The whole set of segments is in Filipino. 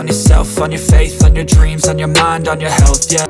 on yourself, on your faith, on your dreams, on your mind, on your health, yeah.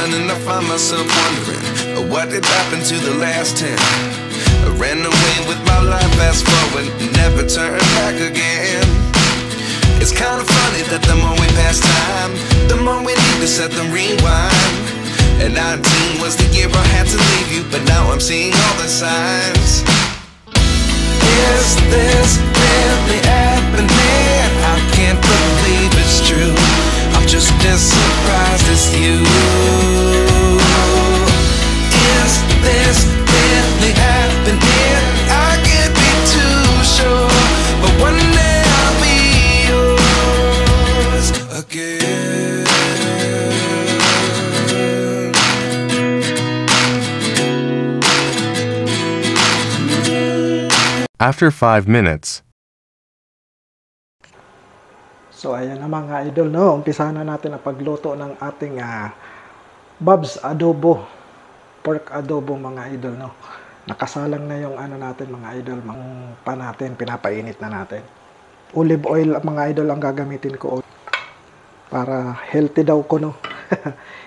And I find myself wondering, what did happen to the last 10? I ran away with my life, fast forward, never turn back again. It's kind of funny that the more we pass time, the more we need to set them rewind. And 19 was the year I had to leave you, but now I'm seeing all the signs. Is this really happening? I can't believe it's true. I'm just as surprised as you. Is this really happening? I can't be too sure, but one day I'll be yours again. After 5 minutes. So ayan na mga idol, no? Umpisa na natin ang pagluto ng ating Bob's adobo, pork adobo mga idol, no? Nakasalang na yung ano natin mga idol, natin, pinapainit na natin. Olive oil mga idol ang gagamitin ko para healthy daw ko, no?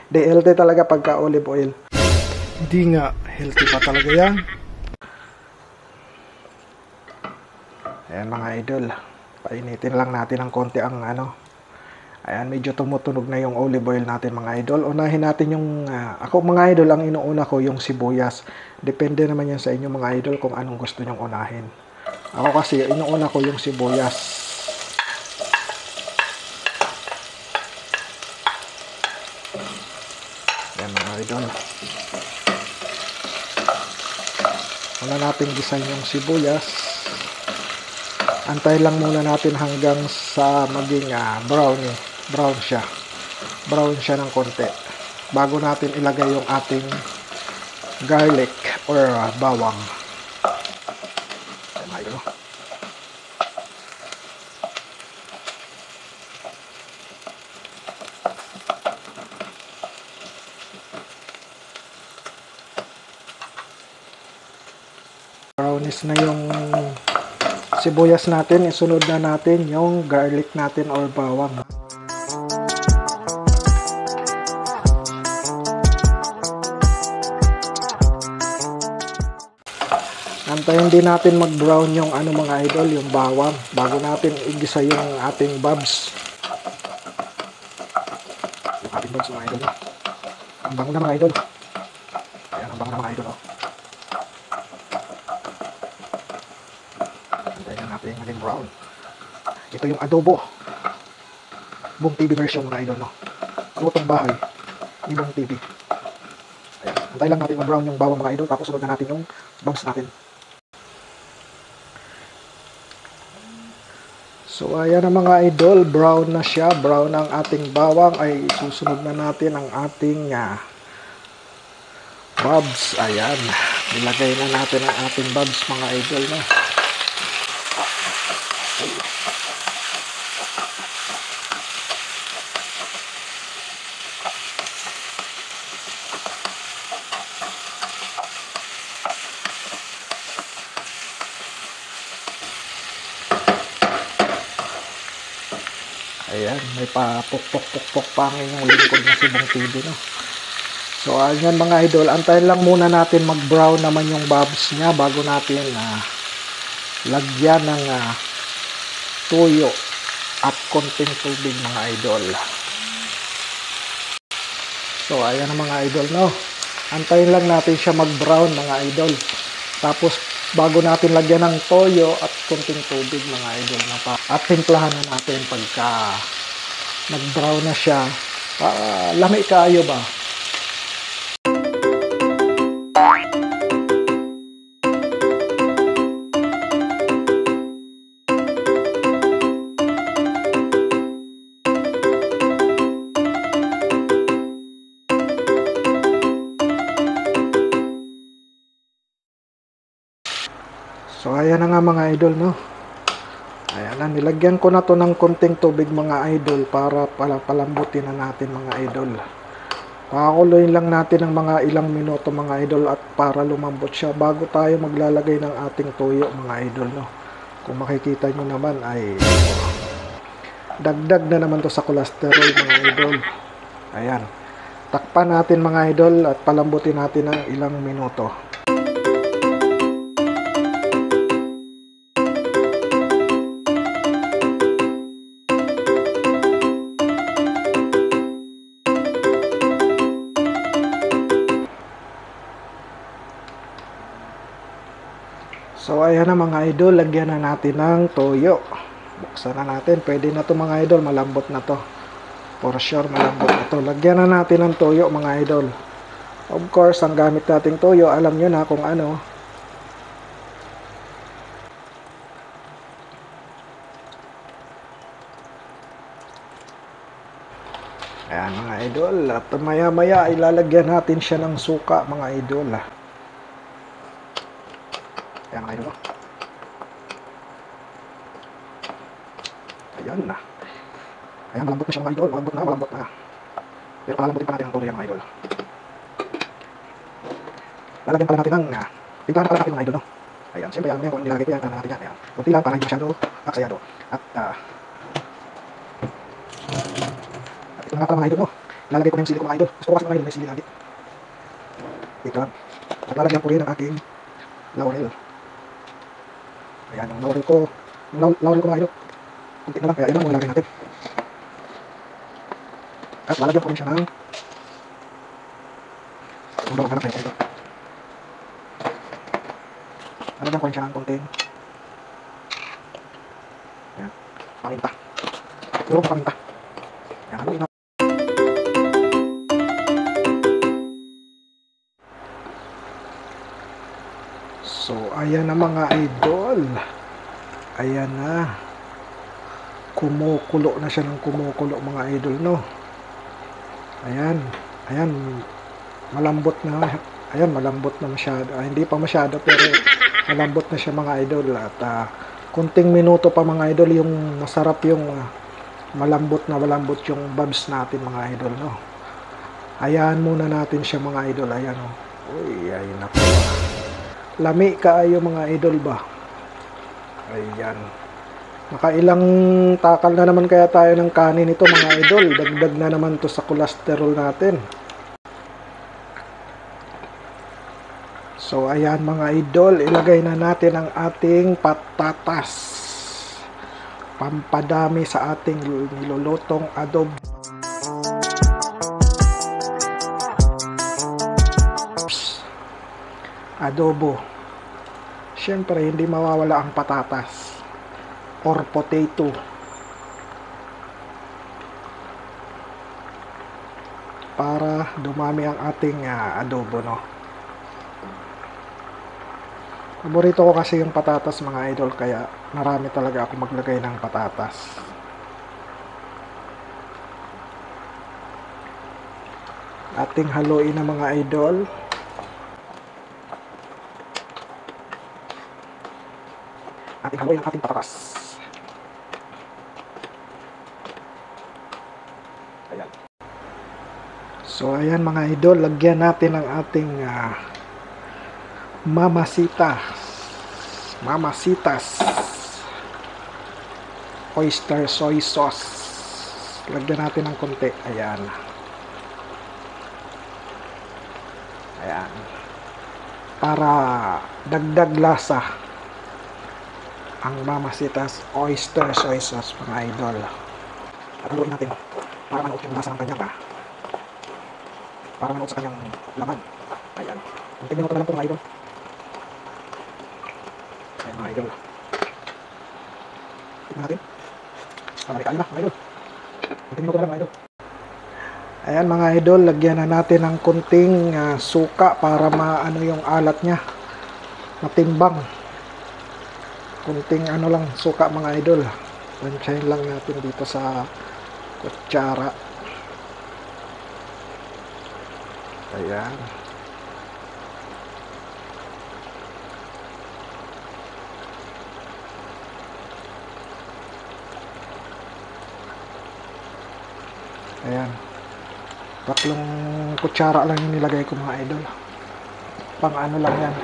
Di healthy talaga pagka olive oil. Hindi nga healthy pa talaga yan. Ayan mga idol, painitin lang natin ng konti ang ano. Ayan, medyo tumutunog na yung olive oil natin mga idol. Unahin natin yung, ako mga idol, ang inuuna ko yung sibuyas. Depende naman yan sa inyo mga idol kung anong gusto nyong unahin. Ako kasi, inuuna ko yung sibuyas. Ayan mga idol. Una natin gisahin yung sibuyas. Antay lang muna natin hanggang sa maging brown siya. Brown siya ng konti. Bago natin ilagay yung ating garlic or bawang. Ayan, brownish na yung sibuyas natin, isunod na natin yung garlic natin or bawang. Antayin din natin mag-brown yung ano mga idol, yung bawang, bago natin igisa yung ating Bob's. Yung ating Bob's mga idol. Ang bango na mga idol. Ayan, ang bango na mga idol. Natin maging brown. Ito yung adobo. Buong TV version mga idol, no? Lutong bahay. Ibang TV. Ayan. Antay lang natin mag-brown yung bawang mga idol. Tapos sunod na natin yung Bob's natin. So ayan na mga idol. Brown na siya. Brown ang ating bawang. Ay susunod na natin ang ating Bob's. Ayan. Nilagay na natin ang ating Bob's mga idol, no? Ayan, may pa-pok-pok-pok-pok pa ang inyong lingkod na Sibong TV, no? So, ayan mga idol, antayin lang muna natin mag-brown naman yung Bob's niya bago natin lagyan ng toyo at konting tubig mga idol. So ayan na mga idol, no. Antayin lang natin siya mag-brown mga idol. Tapos bago natin lagyan ng toyo at konting tubig mga idol na pa. At timplahan na natin pagka nag-brown na siya. Lami kaayo ba? So ayan na nga mga idol, no. Ayan na, nilagyan ko na to ng konting tubig mga idol para palambutin na natin mga idol. Pakuloyin lang natin ng mga ilang minuto mga idol at para lumambot siya bago tayo maglalagay ng ating toyo mga idol, no. Kung makikita nyo naman ay dagdag na naman to sa cholesterol mga idol. Ayan. Takpan natin mga idol at palambutin natin ng ilang minuto. So ayan na mga idol, lagyan na natin ng toyo. Buksan na natin, pwede na to mga idol, malambot na to. For sure malambot na to. Lagyan na natin ng toyo mga idol. Of course, ang gamit nating toyo, alam nyo na kung ano. Ayan mga idol, at maya maya ilalagyan natin siya ng suka mga idol. Ayan mga idol. Ayan na. Ayan, malambot na siya mga idol. Malambot na. Pero palambutin pa natin ang toyo mga idol. Lalagyan pala natin ng timplahan pala natin mga idol, no? Ayan, siyempre yan, kung nilagay ko yan, natin yan. Ayan. Kunti lang para hindi masyado aksayado. At ito nga pala mga idol, no? Lalagay ko na yung sili ko mga idol. Gusto ko kasi mga idol, may sili lagi. Ito lang. At lalagyan ko rin ang aking laurel. Ayan, yung laurel ko mga idol. Kunti na lang, kaya yan ang lalagay natin. At lalagyan ko rin siya ng bawang hanap na ito. Lalagyan ko rin siya ng konting ayan, paminta. Puro paminta. Ayan, haluin na. So, ayan na mga idol. Ayan na. Kumukulo na siya ng kumukulo mga idol, no? Ayan. Ayan. Malambot na. Ayan, malambot na masyado. Hindi pa masyado pero malambot na siya mga idol. At kunting minuto pa mga idol yung masarap yung malambot yung babs natin mga idol, no? Ayan muna natin siya mga idol. Ayan, oh. Uy, ayun na po. Lami kaayo mga idol ba? Ayan. Nakailang takal na naman kaya tayo ng kanin ito mga idol. Dagdag na naman to sa cholesterol natin. So ayan mga idol, ilagay na natin ang ating patatas. Pampadami sa ating nilulutong adobo. Siyempre, hindi mawawala ang patatas or potato. Para dumami ang ating adobo, no? Paborito ko kasi yung patatas mga idol, kaya marami talaga ako maglagay ng patatas. Ating haluin na mga idol. Ating haluin ang ating patatas. Ayan. So ayan mga idol, lagyan natin ang ating mamasitas oyster soy sauce. Lagyan natin ng konti. Ayan. Ayan. Para dagdag lasa. ang Mamacita's oyster soy sauce mga idol. At haluin natin para manuot yung lasa ng kanyang para manuot sa kanyang laman. Ayan. Kunting minuto na lang po mga idol. Ayan mga idol. Tignan natin. Marami na mga idol. Kunting minuto na lang mga idol. Ayan mga idol, lagyan na natin ng kunting suka para maano yung alat niya. Matimbang. Kunting ano lang suka mga idol. Tansyahin lang natin dito sa kutsara. Ayan. Ayan. Tatlong kutsara lang yung nilagay ko mga idol. Pang ano lang yan.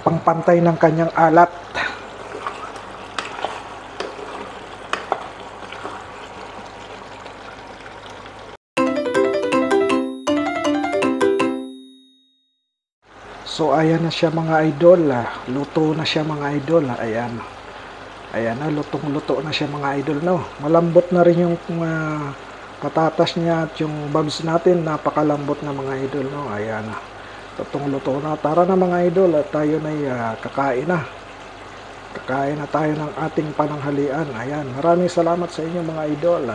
Pang pantay ng kanyang alat. So ayan na siya mga idol. Luto na siya mga idol. Ayan. Ayan na, lutong-luto na siya mga idol. No? Malambot na rin yung patatas niya at yung babs natin. Napakalambot na mga idol. No? Ayan na. Lutong-luto na. Tara na mga idol at tayo na kakain na. Kakain na tayo ng ating pananghalian. Ayan. Maraming salamat sa inyo mga idol.